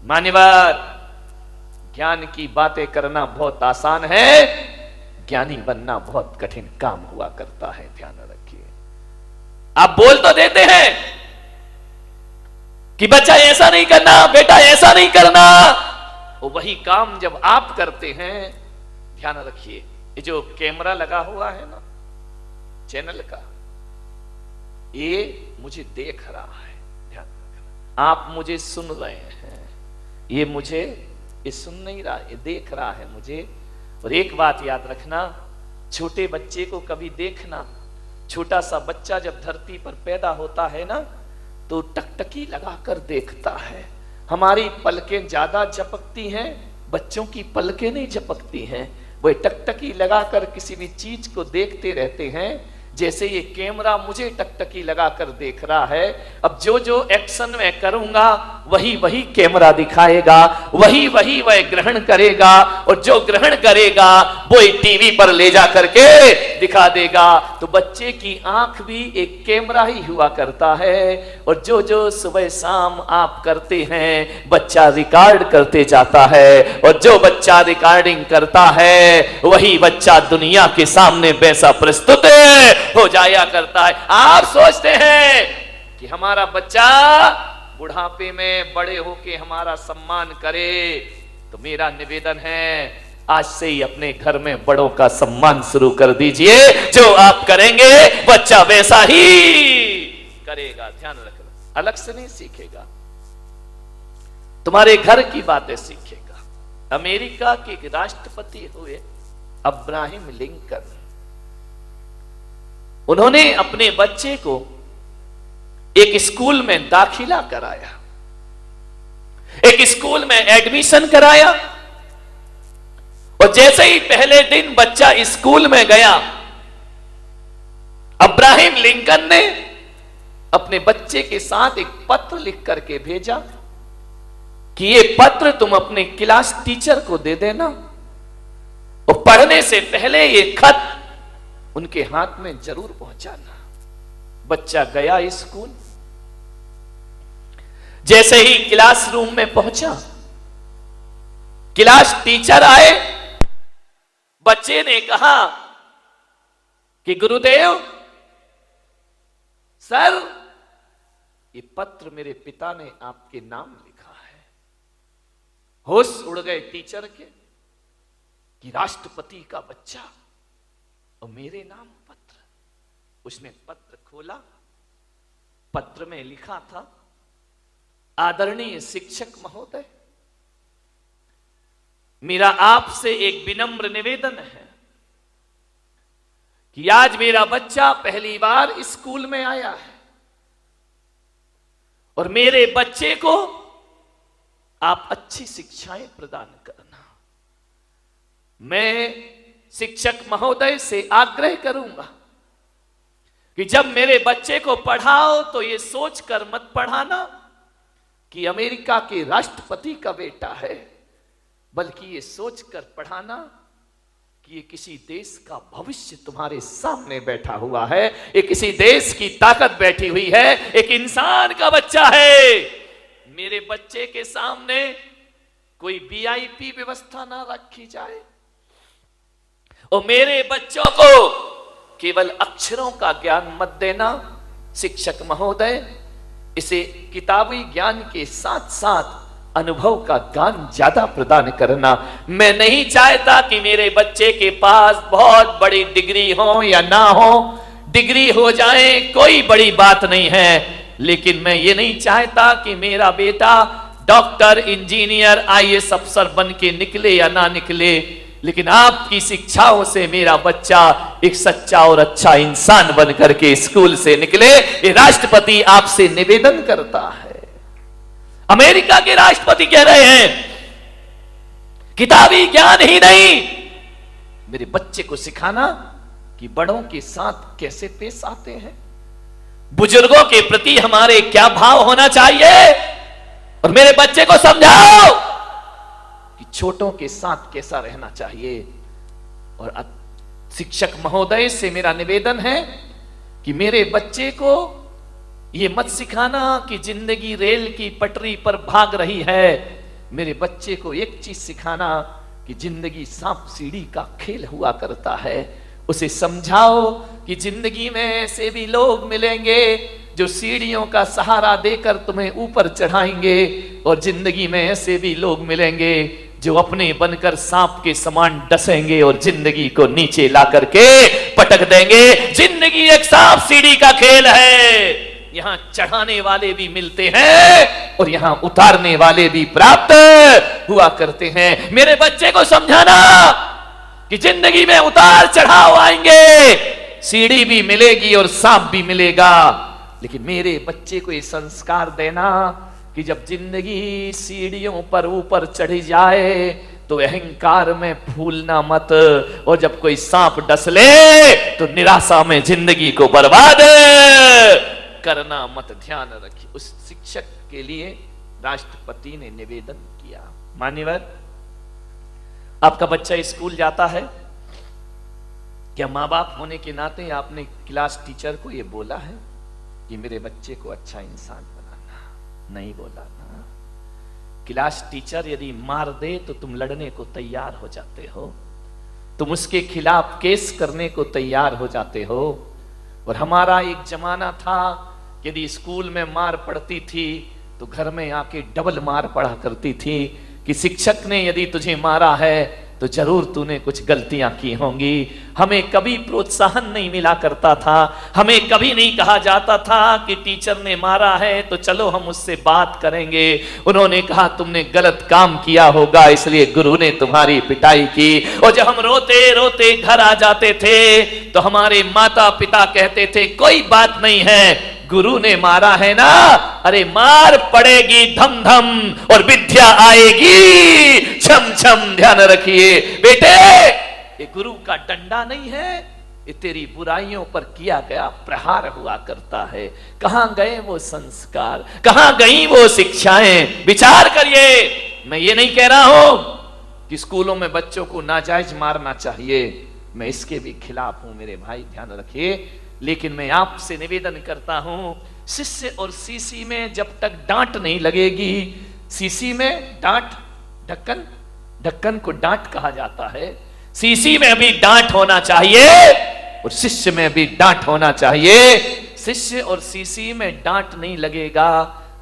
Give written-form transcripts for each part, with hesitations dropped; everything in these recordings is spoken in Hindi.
मान्यवर, ज्ञान की बातें करना बहुत आसान है, ज्ञानी बनना बहुत कठिन काम हुआ करता है, ध्यान रखिए। आप बोल तो देते हैं कि बच्चा ऐसा नहीं करना, बेटा ऐसा नहीं करना, वो वही काम जब आप करते हैं, ध्यान रखिए, ये जो कैमरा लगा हुआ है ना चैनल का, ये मुझे देख रहा है, ध्यान रखना। आप मुझे सुन रहे हैं, ये मुझे ये सुन नहीं रहा, ये देख रहा है मुझे। और एक बात याद रखना, छोटे बच्चे को कभी देखना, छोटा सा बच्चा जब धरती पर पैदा होता है ना, तो टकटकी लगाकर देखता है। हमारी पलकें ज्यादा झपकती हैं, बच्चों की पलकें नहीं झपकती हैं, वे टकटकी लगाकर किसी भी चीज को देखते रहते हैं। जैसे ये कैमरा मुझे टकटकी लगाकर देख रहा है, अब जो जो एक्शन मैं करूंगा वही वही कैमरा दिखाएगा, वही वही वह ग्रहण करेगा, और जो ग्रहण करेगा वो टीवी पर ले जा करके दिखा देगा। तो बच्चे की आंख भी एक कैमरा ही हुआ करता है, और जो जो सुबह शाम आप करते हैं बच्चा रिकॉर्ड करते जाता है, और जो बच्चा रिकॉर्डिंग करता है वही बच्चा दुनिया के सामने वैसा प्रस्तुत हो जाया करता है। आप सोचते हैं कि हमारा बच्चा बुढ़ापे में बड़े होके हमारा सम्मान करे, तो मेरा निवेदन है आज से ही अपने घर में बड़ों का सम्मान शुरू कर दीजिए। जो आप करेंगे बच्चा वैसा ही करेगा, ध्यान रखना, अलग से नहीं सीखेगा, तुम्हारे घर की बातें सीखेगा। अमेरिका के राष्ट्रपति हुए अब्राहम लिंकन, उन्होंने अपने बच्चे को एक स्कूल में दाखिला कराया, एक स्कूल में एडमिशन कराया, और जैसे ही पहले दिन बच्चा स्कूल में गया, अब्राहम लिंकन ने अपने बच्चे के साथ एक पत्र लिख करके भेजा कि ये पत्र तुम अपने क्लास टीचर को दे देना, और पढ़ने से पहले ये खत उनके हाथ में जरूर पहुंचाना। बच्चा गया स्कूल, जैसे ही क्लासरूम में पहुंचा, क्लास टीचर आए, बच्चे ने कहा कि गुरुदेव सर, ये पत्र मेरे पिता ने आपके नाम लिखा है। होश उड़ गए टीचर के कि राष्ट्रपति का बच्चा और मेरे नाम पत्र। उसने पत्र खोला, पत्र में लिखा था, आदरणीय शिक्षक महोदय, मेरा आपसे एक विनम्र निवेदन है कि आज मेरा बच्चा पहली बार स्कूल में आया है, और मेरे बच्चे को आप अच्छी शिक्षाएं प्रदान करना। मैं शिक्षक महोदय से आग्रह करूंगा कि जब मेरे बच्चे को पढ़ाओ तो ये सोचकर मत पढ़ाना कि अमेरिका के राष्ट्रपति का बेटा है, बल्कि ये सोचकर पढ़ाना कि ये किसी देश का भविष्य तुम्हारे सामने बैठा हुआ है, ये किसी देश की ताकत बैठी हुई है, एक इंसान का बच्चा है। मेरे बच्चे के सामने कोई वीआईपी व्यवस्था ना रखी जाए, और मेरे बच्चों को केवल अक्षरों का ज्ञान मत देना शिक्षक महोदय, इसे किताबी ज्ञान के साथ साथ अनुभव का ज्ञान ज्यादा प्रदान करना। मैं नहीं चाहता कि मेरे बच्चे के पास बहुत बड़ी डिग्री हो या ना हो, डिग्री हो जाए कोई बड़ी बात नहीं है, लेकिन मैं ये नहीं चाहता कि मेरा बेटा डॉक्टर, इंजीनियर, आईएएस अफसर बन के निकले या ना निकले, लेकिन आपकी शिक्षाओं से मेरा बच्चा एक सच्चा और अच्छा इंसान बन करके स्कूल से निकले, ये राष्ट्रपति आपसे निवेदन करता है। अमेरिका के राष्ट्रपति कह रहे हैं किताबी ज्ञान ही नहीं, मेरे बच्चे को सिखाना कि बड़ों के साथ कैसे पेश आते हैं, बुजुर्गों के प्रति हमारे क्या भाव होना चाहिए, और मेरे बच्चे को समझाओ कि छोटों के साथ कैसा रहना चाहिए। और शिक्षक महोदय से मेरा निवेदन है कि मेरे बच्चे को ये मत सिखाना कि जिंदगी रेल की पटरी पर भाग रही है, मेरे बच्चे को एक चीज सिखाना कि जिंदगी सांप सीढ़ी का खेल हुआ करता है। उसे समझाओ कि जिंदगी में ऐसे भी लोग मिलेंगे जो सीढ़ियों का सहारा देकर तुम्हें ऊपर चढ़ाएंगे, और जिंदगी में ऐसे भी लोग मिलेंगे जो अपने बनकर सांप के समान डसेंगे और जिंदगी को नीचे ला करके पटक देंगे। जिंदगी एक सांप सीढ़ी का खेल है। यहां चढ़ाने वाले भी मिलते हैं और यहां उतारने वाले भी प्राप्त हुआ करते हैं। मेरे बच्चे को समझाना कि जिंदगी में उतार चढ़ाव आएंगे, सीढ़ी भी मिलेगी और सांप भी मिलेगा, लेकिन मेरे बच्चे को ये संस्कार देना कि जब जिंदगी सीढ़ियों पर ऊपर चढ़ी जाए तो अहंकार में फूलना मत, और जब कोई सांप डस ले तो निराशा में जिंदगी को बर्बाद करना मत। ध्यान रखिए। उस शिक्षक के लिए राष्ट्रपति ने निवेदन किया, मान्यवर आपका बच्चा स्कूल जाता है, क्या माँ बाप होने के नाते आपने क्लास टीचर को यह बोला है कि मेरे बच्चे को अच्छा इंसान बनाना? नहीं बोला ना। क्लास टीचर यदि मार दे तो तुम लड़ने को तैयार हो जाते हो, तुम उसके खिलाफ केस करने को तैयार हो जाते हो। और हमारा एक जमाना था, यदि स्कूल में मार पड़ती थी तो घर में आके डबल मार पड़ा करती थी कि शिक्षक ने यदि तुझे मारा है तो जरूर तूने कुछ गलतियां की होंगी। हमें कभी प्रोत्साहन नहीं मिला करता था, हमें कभी नहीं कहा जाता था कि टीचर ने मारा है तो चलो हम उससे बात करेंगे। उन्होंने कहा तुमने गलत काम किया होगा इसलिए गुरु ने तुम्हारी पिटाई की। और जब हम रोते रोते घर आ जाते थे तो हमारे माता पिता कहते थे कोई बात नहीं है, गुरु ने मारा है ना, अरे मार पड़ेगी धम धम और विद्या आएगी छम छम। ध्यान रखिए बेटे, ये गुरु का डंडा नहीं है, ये तेरी बुराइयों पर किया गया प्रहार हुआ करता है। कहां गए वो संस्कार, कहां गई वो शिक्षाएं? विचार करिए। मैं ये नहीं कह रहा हूं कि स्कूलों में बच्चों को नाजायज मारना चाहिए, मैं इसके भी खिलाफ हूं मेरे भाई, ध्यान रखिए। लेकिन मैं आपसे निवेदन करता हूं, शिष्य और सीसी में जब तक डांट नहीं लगेगी, सीसी में डांट, ढक्कन, ढक्कन को डांट कहा जाता है, सीसी में भी डांट होना चाहिए और शिष्य में भी डांट होना चाहिए। शिष्य और सीसी में डांट नहीं लगेगा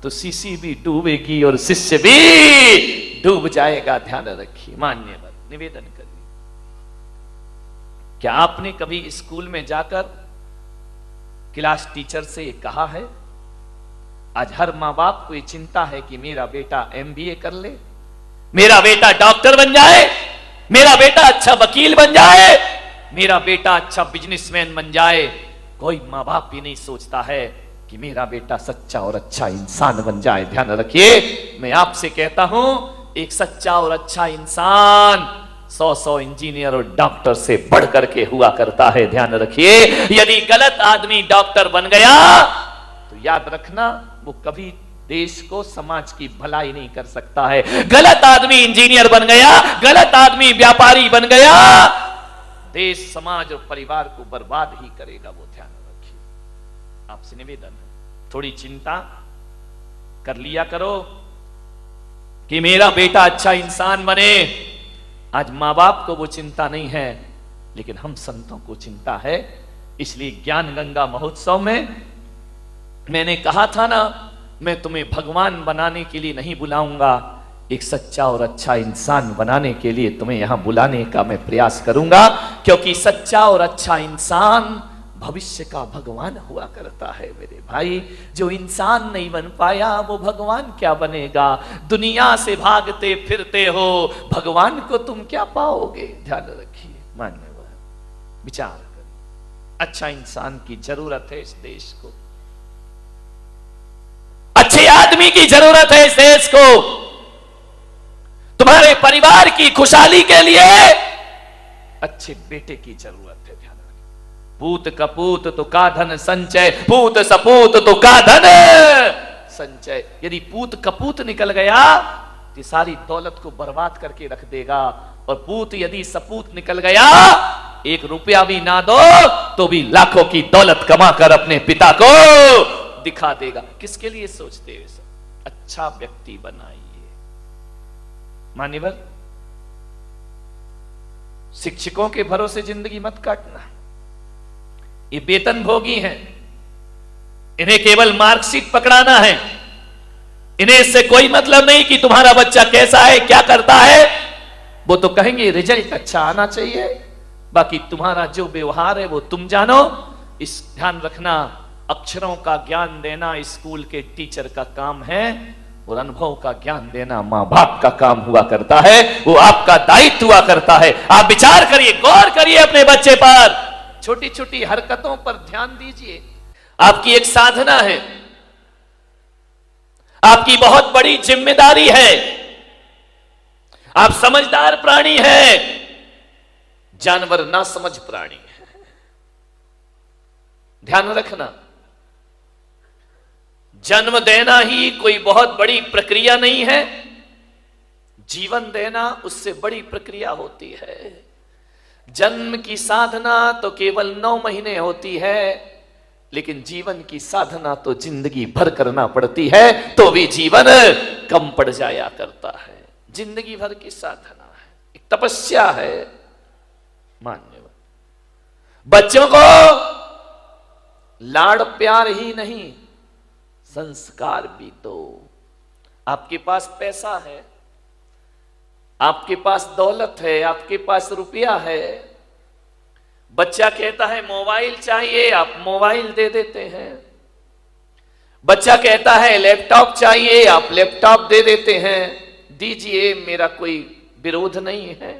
तो सीसी भी डूबेगी और शिष्य भी डूब जाएगा। ध्यान रखिए। मान्यवर निवेदन करिए, क्या आपने कभी स्कूल में जाकर क्लास टीचर से कहा है? आज हर मां बाप को ये चिंता है कि मेरा बेटा एमबीए कर ले, मेरा बेटा डॉक्टर बन जाए, मेरा बेटा अच्छा वकील बन जाए, मेरा बेटा अच्छा बिजनेसमैन बन जाए। कोई मां बाप भी नहीं सोचता है कि मेरा बेटा सच्चा और अच्छा इंसान बन जाए। ध्यान रखिए, मैं आपसे कहता हूं एक सच्चा और अच्छा इंसान 100 इंजीनियर और डॉक्टर से बढ़ करके हुआ करता है। ध्यान रखिए, यदि गलत आदमी डॉक्टर बन गया तो याद रखना वो कभी देश को, समाज की भलाई नहीं कर सकता है। गलत आदमी इंजीनियर बन गया, गलत आदमी व्यापारी बन गया, देश, समाज और परिवार को बर्बाद ही करेगा वो। ध्यान रखिए। आपसे निवेदन है, थोड़ी चिंता कर लिया करो कि मेरा बेटा अच्छा इंसान बने। आज मां बाप को वो चिंता नहीं है, लेकिन हम संतों को चिंता है। इसलिए ज्ञान गंगा महोत्सव में मैंने कहा था ना, मैं तुम्हें भगवान बनाने के लिए नहीं बुलाऊंगा, एक सच्चा और अच्छा इंसान बनाने के लिए तुम्हें यहां बुलाने का मैं प्रयास करूंगा। क्योंकि सच्चा और अच्छा इंसान भविष्य का भगवान हुआ करता है मेरे भाई। जो इंसान नहीं बन पाया वो भगवान क्या बनेगा? दुनिया से भागते फिरते हो, भगवान को तुम क्या पाओगे? ध्यान रखिए। मान्यवर विचार करिए, अच्छा इंसान की जरूरत है इस देश को, अच्छे आदमी की जरूरत है इस देश को। तुम्हारे परिवार की खुशहाली के लिए अच्छे बेटे की जरूरत है। ध्यान रखिए, पूत कपूत तो का धन संचय, पूत सपूत तो का धन संचय। यदि पूत कपूत निकल गया तो सारी दौलत को बर्बाद करके रख देगा, और पूत यदि सपूत निकल गया, 1 रुपया भी ना दो तो भी लाखों की दौलत कमाकर अपने पिता को दिखा देगा। किसके लिए सोचते हो? अच्छा व्यक्ति बनाइए, मान्यवर, शिक्षकों के भरोसे जिंदगी मत काटना। ये वेतन भोगी हैं, इन्हें केवल मार्कशीट पकड़ाना है। इन्हें इससे कोई मतलब नहीं कि तुम्हारा बच्चा कैसा है, क्या करता है। वो तो कहेंगे रिजल्ट अच्छा आना चाहिए, बाकी तुम्हारा जो व्यवहार है वो तुम जानो। इस ध्यान रखना, अक्षरों का ज्ञान देना स्कूल के टीचर का काम है, और अनुभव का ज्ञान देना मां बाप का काम हुआ करता है। वो आपका दायित्व हुआ करता है। आप विचार करिए, गौर करिए अपने बच्चे पर, छोटी छोटी हरकतों पर ध्यान दीजिए। आपकी एक साधना है, आपकी बहुत बड़ी जिम्मेदारी है। आप समझदार प्राणी हैं, जानवर ना समझ प्राणी है। ध्यान रखना, जन्म देना ही कोई बहुत बड़ी प्रक्रिया नहीं है, जीवन देना उससे बड़ी प्रक्रिया होती है। जन्म की साधना तो केवल 9 महीने होती है, लेकिन जीवन की साधना तो जिंदगी भर करना पड़ती है, तो भी जीवन कम पड़ जाया करता है। जिंदगी भर की साधना है, एक तपस्या है। मान्यवर, बच्चों को लाड़ प्यार ही नहीं, संस्कार भी दो। आपके पास पैसा है, आपके पास दौलत है, आपके पास रुपया है, बच्चा कहता है मोबाइल चाहिए, आप मोबाइल दे देते हैं। बच्चा कहता है लैपटॉप चाहिए, आप लैपटॉप दे देते हैं। दीजिए, मेरा कोई विरोध नहीं है।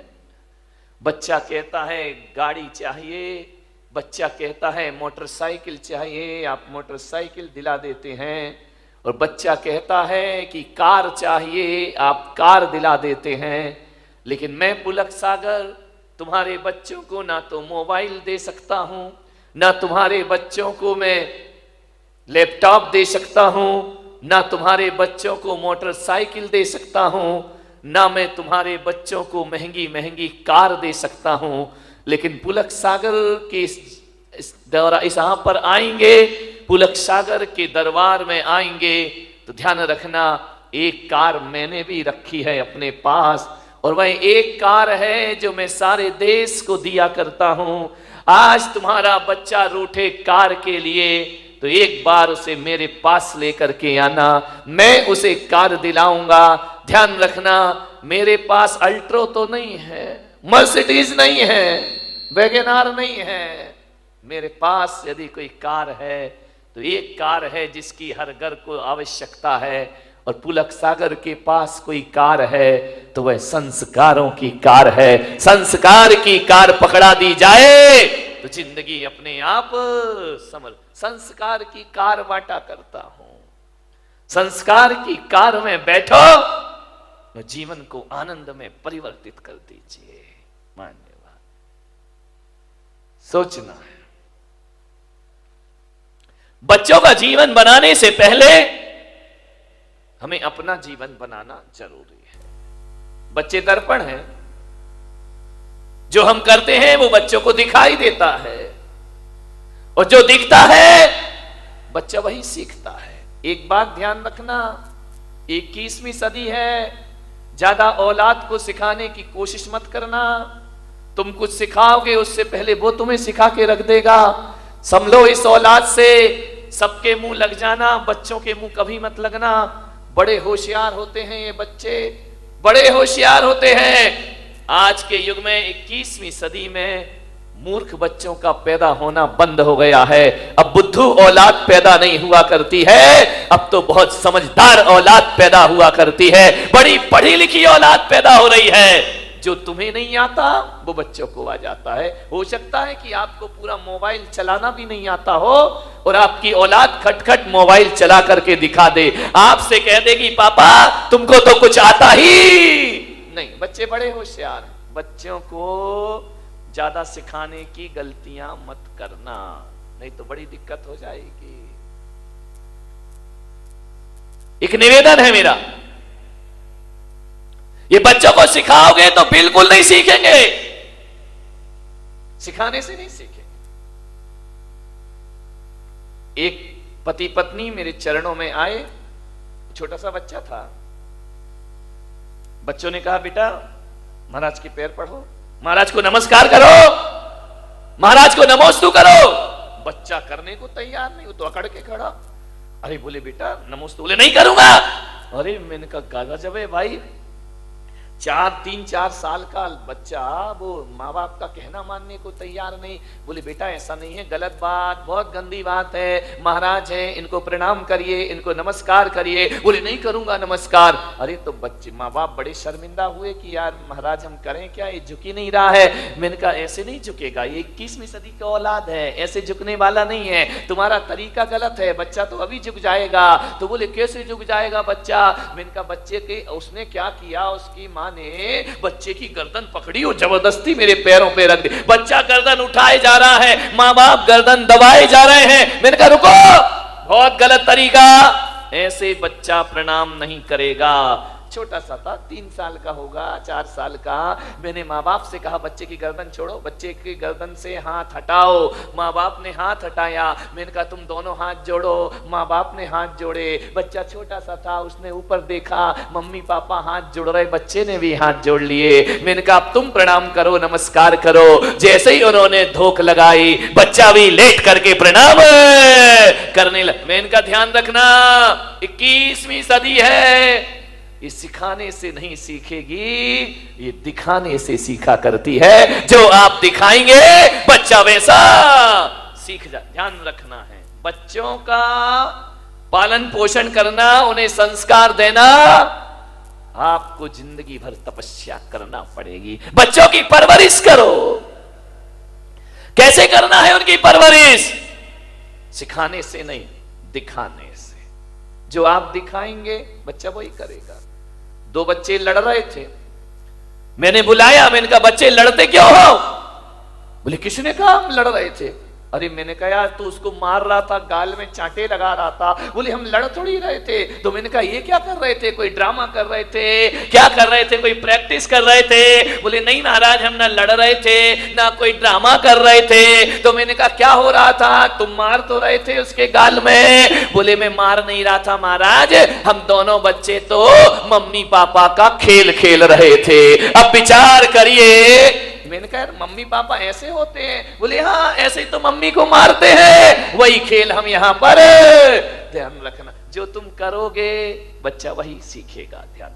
बच्चा कहता है गाड़ी चाहिए, बच्चा कहता है मोटरसाइकिल चाहिए, आप मोटरसाइकिल दिला देते हैं। और बच्चा कहता है कि कार चाहिए, आप कार दिला देते हैं। लेकिन मैं पुलक सागर तुम्हारे बच्चों को ना तो मोबाइल दे सकता हूं, ना तुम्हारे बच्चों को मैं लैपटॉप दे सकता हूं, ना तुम्हारे बच्चों को मोटरसाइकिल दे सकता हूं, ना मैं तुम्हारे बच्चों को महंगी महंगी कार दे सकता हूं। लेकिन पुलक सागर के इस यहाँ पर आएंगे, पुलक सागर के दरबार में आएंगे, तो ध्यान रखना, एक कार मैंने भी रखी है अपने पास, और वह एक कार है जो मैं सारे देश को दिया करता हूं। आज तुम्हारा बच्चा रूठे कार के लिए, तो एक बार उसे मेरे पास लेकर के आना, मैं उसे कार दिलाऊंगा। ध्यान रखना, मेरे पास अल्ट्रो तो नहीं है, मर्सिडीज नहीं है, वैगनआर नहीं है। मेरे पास यदि कोई कार है तो एक कार है जिसकी हर घर को आवश्यकता है, और पुलक सागर के पास कोई कार है तो वह संस्कारों की कार है। संस्कार की कार पकड़ा दी जाए तो जिंदगी अपने आप समझ। संस्कार की कार बांटा करता हूं, संस्कार की कार में बैठो तो जीवन को आनंद में परिवर्तित कर दीजिए। मान्यवर, सोचना है, बच्चों का जीवन बनाने से पहले हमें अपना जीवन बनाना जरूरी है। बच्चे दर्पण हैं, जो हम करते हैं वो बच्चों को दिखाई देता है, और जो दिखता है बच्चा वही सीखता है। एक बात ध्यान रखना, 21वीं सदी है, ज्यादा औलाद को सिखाने की कोशिश मत करना। तुम कुछ सिखाओगे उससे पहले वो तुम्हें सिखा के रख देगा। समझो, इस औलाद से सबके मुंह लग जाना, बच्चों के मुंह कभी मत लगना। बड़े होशियार होते हैं ये बच्चे, बड़े होशियार होते हैं। आज के युग में 21वीं सदी में मूर्ख बच्चों का पैदा होना बंद हो गया है। अब बुद्धू औलाद पैदा नहीं हुआ करती है, अब तो बहुत समझदार औलाद पैदा हुआ करती है, बड़ी पढ़ी लिखी औलाद पैदा हो रही है। जो तुम्हें नहीं आता वो बच्चों को आ जाता है। हो सकता है कि आपको पूरा मोबाइल चलाना भी नहीं आता हो, और आपकी औलाद खटखट मोबाइल चला करके दिखा दे, आपसे कह देगी पापा तुमको तो कुछ आता ही नहीं। बच्चे बड़े होशियार हैं, बच्चों को ज्यादा सिखाने की गलतियां मत करना, नहीं तो बड़ी दिक्कत हो जाएगी। एक निवेदन है मेरा, ये बच्चों को सिखाओगे तो बिल्कुल नहीं सीखेंगे, सिखाने से नहीं सीखेंगे। एक पति पत्नी मेरे चरणों में आए, छोटा सा बच्चा था, बच्चों ने कहा बेटा महाराज के पैर पढ़ो, महाराज को नमस्कार करो, महाराज को नमोस्तु करो। बच्चा करने को तैयार नहीं, वो तो अकड़ के खड़ा। अरे बोले बेटा नमोस्तु, बोले नहीं करूंगा। अरे मैंने कहा गागा जब है भाई, 3-4 साल का बच्चा वो माँ बाप का कहना मानने को तैयार नहीं। बोले बेटा ऐसा नहीं है, गलत बात, बहुत गंदी बात है, महाराज है इनको प्रणाम करिए, इनको नमस्कार करिए। बोले नहीं करूंगा नमस्कार। अरे तो बच्चे माँ बाप बड़े शर्मिंदा हुए कि यार महाराज हम करें क्या, ये झुक ही नहीं रहा है। मैंने कहा ऐसे नहीं झुकेगा, ये 21वीं सदी का औलाद है, ऐसे झुकने वाला नहीं है, तुम्हारा तरीका गलत है, बच्चा तो अभी झुक जाएगा। तो बोले कैसे झुक जाएगा बच्चा। मैंने कहा बच्चे के उसने क्या किया, उसकी माँ ने बच्चे की गर्दन पकड़ी और जबरदस्ती मेरे पैरों पे रख दी। बच्चा गर्दन उठाए जा रहा है, माँ बाप गर्दन दबाए जा रहे हैं। मैंने कहा रुको, बहुत गलत तरीका, ऐसे बच्चा प्रणाम नहीं करेगा। छोटा सा था, 3 साल का होगा, 4 साल का। मैंने माँ बाप से कहा बच्चे की गर्दन छोड़ो, बच्चे की गर्दन से हाथ हटाओ। माँ बाप ने हाथ हटाया। मैंने कहा तुम दोनों हाथ जोड़ो। माँ बाप ने हाथ जोड़े। बच्चा छोटा सा था, उसने ऊपर देखा, मम्मी पापा हाथ जोड़ रहे, बच्चे ने भी हाथ जोड़ लिए। मैंने कहा अब तुम प्रणाम करो, नमस्कार करो। जैसे ही उन्होंने धोख लगाई, बच्चा भी लेट करके प्रणाम करने लगा। मैंने कहा ध्यान रखना, 21वीं सदी है, ये सिखाने से नहीं सीखेगी, ये दिखाने से सीखा करती है। जो आप दिखाएंगे बच्चा वैसा सीख जा। ध्यान रखना है, बच्चों का पालन पोषण करना, उन्हें संस्कार देना, आपको जिंदगी भर तपस्या करना पड़ेगी। बच्चों की परवरिश करो। कैसे करना है उनकी परवरिश? सिखाने से नहीं, दिखाने से। जो आप दिखाएंगे बच्चा वही करेगा। 2 बच्चे लड़ रहे थे, मैंने बुलाया, मैंने कहा बच्चे लड़ते क्यों हो? बोले किसने कहा हम लड़ रहे थे? अरे मैंने कहा यार तू उसको मार रहा था, गाल में चांटे लगा रहा था। बोले हम लड़ थोड़ी रहे थे। तो मैंने कहा ये क्या कर रहे थे? कोई ड्रामा कर रहे थे, क्या कर रहे थे? कोई प्रैक्टिस कर रहे थे? बोले नहीं महाराज हम ना लड़ रहे थे ना कोई ड्रामा कर रहे थे। तो मैंने कहा क्या हो रहा था? तुम मार तो रहे थे उसके गाल में। बोले मैं मार नहीं रहा था महाराज, हम दोनों बच्चे तो मम्मी पापा का खेल खेल रहे थे। अब विचार करिए। मैंने कहा मम्मी पापा ऐसे होते हैं? बोले हाँ ऐसे तो मम्मी को मारते हैं, वही खेल हम यहाँ पर। ध्यान रखना, जो तुम करोगे बच्चा वही सीखेगा। ध्यान